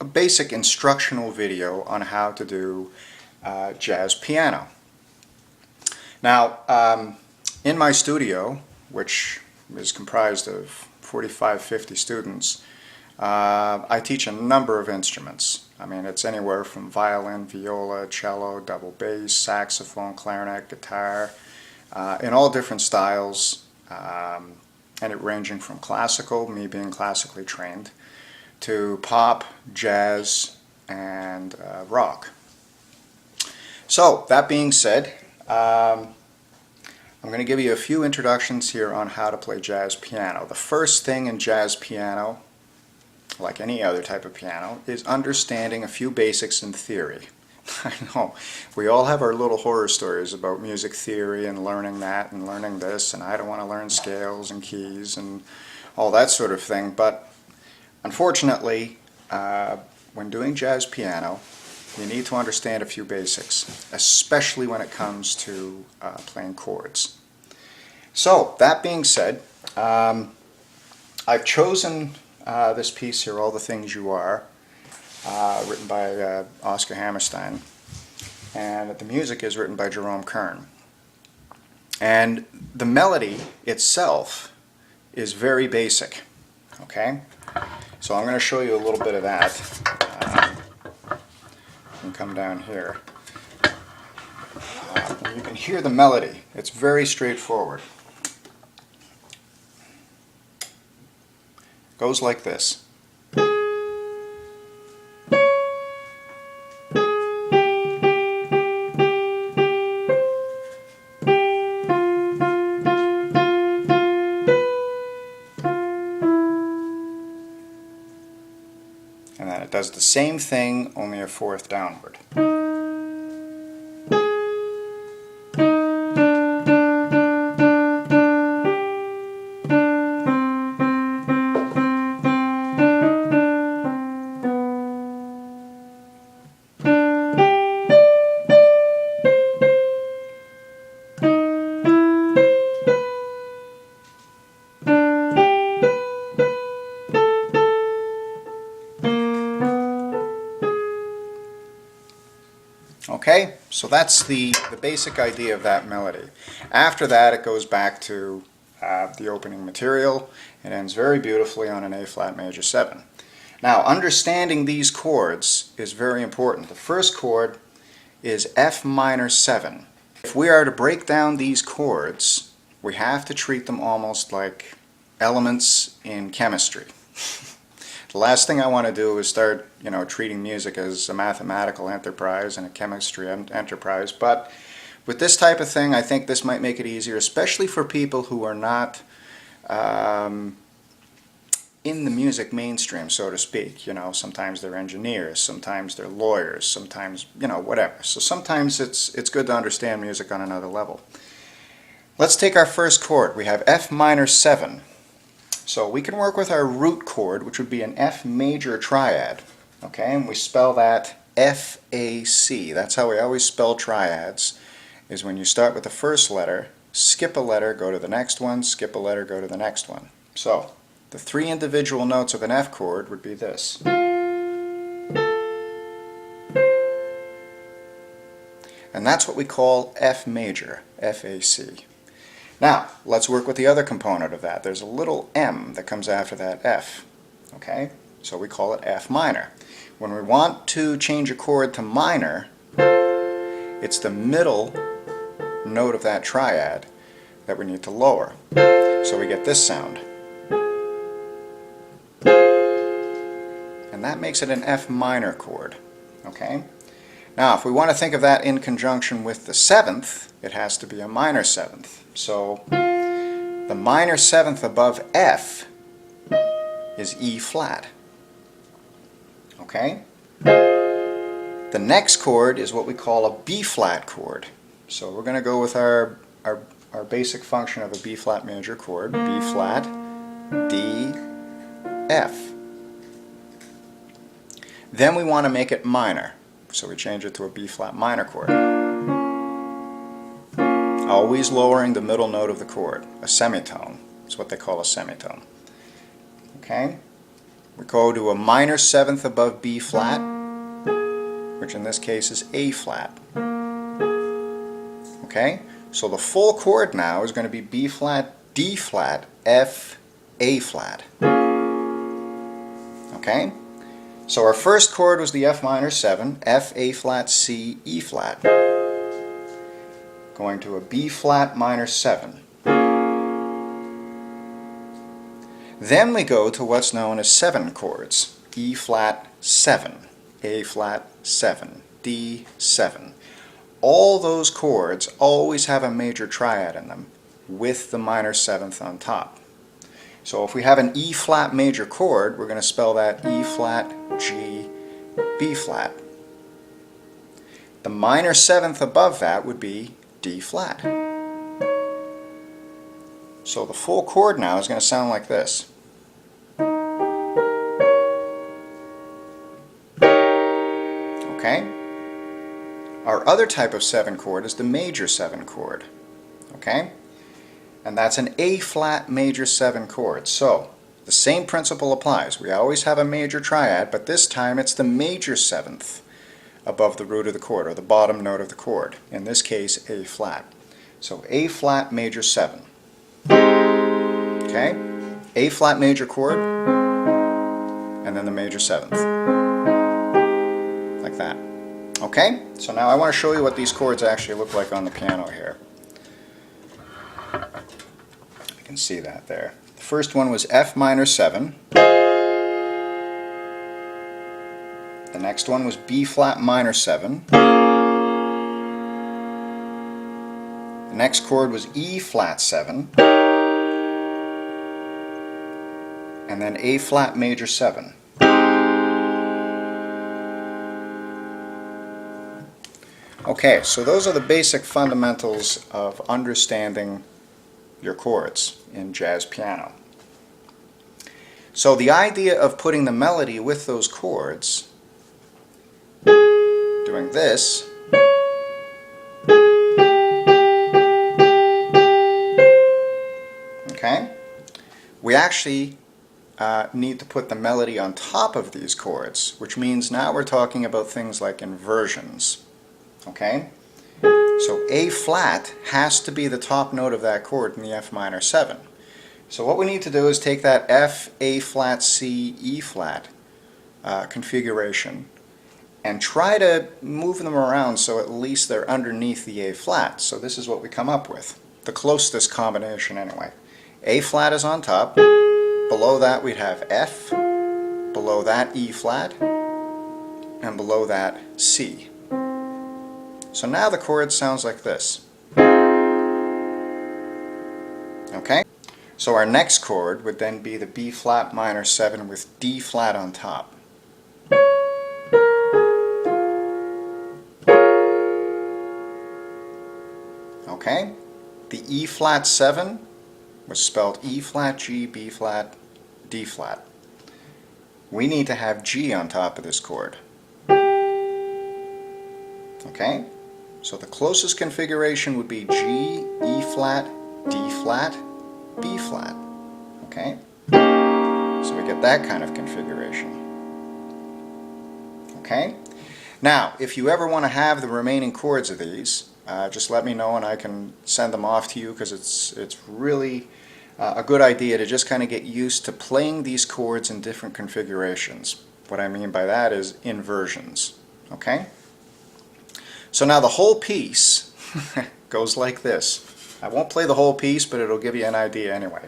a basic instructional video on how to do jazz piano. Now, in my studio, which is comprised of 45-50 students, I teach a number of instruments. I mean, it's anywhere from violin, viola, cello, double bass, saxophone, clarinet, guitar, in all different styles, and it ranging from classical, me being classically trained, to pop, jazz, and rock. So, that being said, I'm going to give you a few introductions here on how to play jazz piano. The first thing in jazz piano, like any other type of piano, is understanding a few basics in theory. I know, we all have our little horror stories about music theory and learning that and learning this, and I don't want to learn scales and keys and all that sort of thing, but unfortunately, when doing jazz piano, you need to understand a few basics, especially when it comes to playing chords. So, that being said, I've chosen this piece here, All the Things You Are, written by Oscar Hammerstein, and the music is written by Jerome Kern. And the melody itself is very basic, okay? So I'm going to show you a little bit of that. You can come down here. You can hear the melody. It's very straightforward. It goes like this. And then it does the same thing, only a fourth downward. Okay, so that's the basic idea of that melody. After that, it goes back to the opening material and ends very beautifully on an A-flat major 7. Now, understanding these chords is very important. The first chord is F minor 7. If we are to break down these chords, we have to treat them almost like elements in chemistry. The last thing I want to do is start, treating music as a mathematical enterprise and a chemistry enterprise, but with this type of thing, I think this might make it easier, especially for people who are not in the music mainstream, so to speak. Sometimes they're engineers, sometimes they're lawyers, sometimes, whatever. So sometimes it's good to understand music on another level. Let's take our first chord. We have F minor 7. So we can work with our root chord, which would be an F major triad, okay? And we spell that F-A-C. That's how we always spell triads, is when you start with the first letter, skip a letter, go to the next one, skip a letter, go to the next one. So, the three individual notes of an F chord would be this. And that's what we call F major, F-A-C. Now, let's work with the other component of that. There's a little M that comes after that F, okay? So we call it F minor. When we want to change a chord to minor, it's the middle note of that triad that we need to lower. So we get this sound. And that makes it an F minor chord, okay? Now, if we want to think of that in conjunction with the 7th, it has to be a minor 7th. So, the minor 7th above F is E flat. Okay? The next chord is what we call a B flat chord. So we're going to go with our basic function of a B flat major chord, B flat, D, F. Then we want to make it minor. So we change it to a B flat minor chord. Always lowering the middle note of the chord, a semitone. That's what they call a semitone. Okay? We go to a minor seventh above B flat, which in this case is A flat. Okay? So the full chord now is going to be B flat, D flat, F, A flat. Okay? So our first chord was the F minor 7, F, A flat, C, E flat. Going to a B flat minor 7. Then we go to what's known as 7 chords. E flat 7, A flat 7, D 7. All those chords always have a major triad in them with the minor 7th on top. So if we have an E flat major chord, we're going to spell that E flat, G, B flat. The minor 7th above that would be D flat. So the full chord now is going to sound like this. Okay? Our other type of 7 chord is the major 7 chord. Okay? And that's an A flat major 7 chord. So the same principle applies. We always have a major triad, but this time it's the major 7th above the root of the chord, or the bottom note of the chord. In this case, A flat. So A flat major 7. Okay? A flat major chord, and then the major 7th. Like that. Okay? So now I want to show you what these chords actually look like on the piano here. You can see that there. The first one was F minor 7. The next one was B flat minor 7. The next chord was E flat 7. And then A flat major 7. Okay, so those are the basic fundamentals of understanding your chords in jazz piano. So the idea of putting the melody with those chords, doing this, okay, we actually need to put the melody on top of these chords, which means now we're talking about things like inversions. Okay? So A flat has to be the top note of that chord in the F minor 7. So what we need to do is take that F, A flat, C, E flat configuration and try to move them around so at least they're underneath the A flat. So this is what we come up with. The closest combination anyway. A flat is on top. Below that we'd have F. Below that E flat. And below that C. So now the chord sounds like this. Okay? So our next chord would then be the B flat minor 7 with D flat on top. Okay? The E flat 7 was spelled E flat, G, B flat, D flat. We need to have G on top of this chord. Okay? So the closest configuration would be G, E flat, D flat, B flat. Okay? So we get that kind of configuration. Okay? Now, if you ever want to have the remaining chords of these, just let me know and I can send them off to you, because it's really a good idea to just kind of get used to playing these chords in different configurations. What I mean by that is inversions. Okay? So now the whole piece goes like this. I won't play the whole piece, but it'll give you an idea anyway.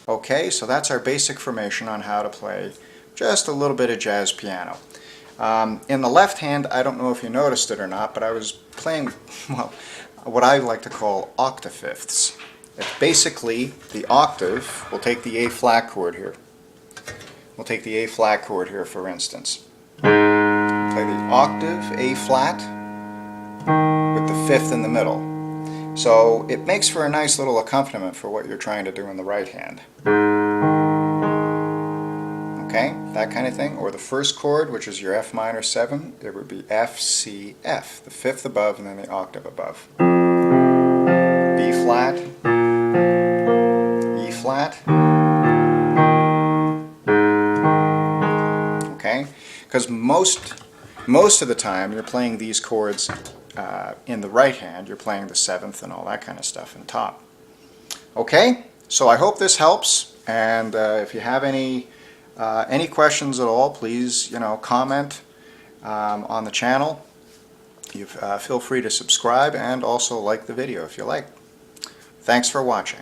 Okay, so that's our basic formation on how to play just a little bit of jazz piano. In the left hand, I don't know if you noticed it or not, but I was playing, well, what I like to call octafifths. It's basically the octave, we'll take the A flat chord here, We'll take the A flat chord here for instance. Play the octave A flat with the fifth in the middle. So it makes for a nice little accompaniment for what you're trying to do in the right hand. Okay, that kind of thing. Or the first chord, which is your F minor 7, it would be F, C, F, the fifth above and then the octave above. B flat, E flat. Okay, because most of the time you're playing these chords in the right hand, you're playing the 7th and all that kind of stuff in top. Okay, so I hope this helps, and if you have any questions at all, please comment on the channel. Feel free to subscribe and also like the video if you like. Thanks for watching.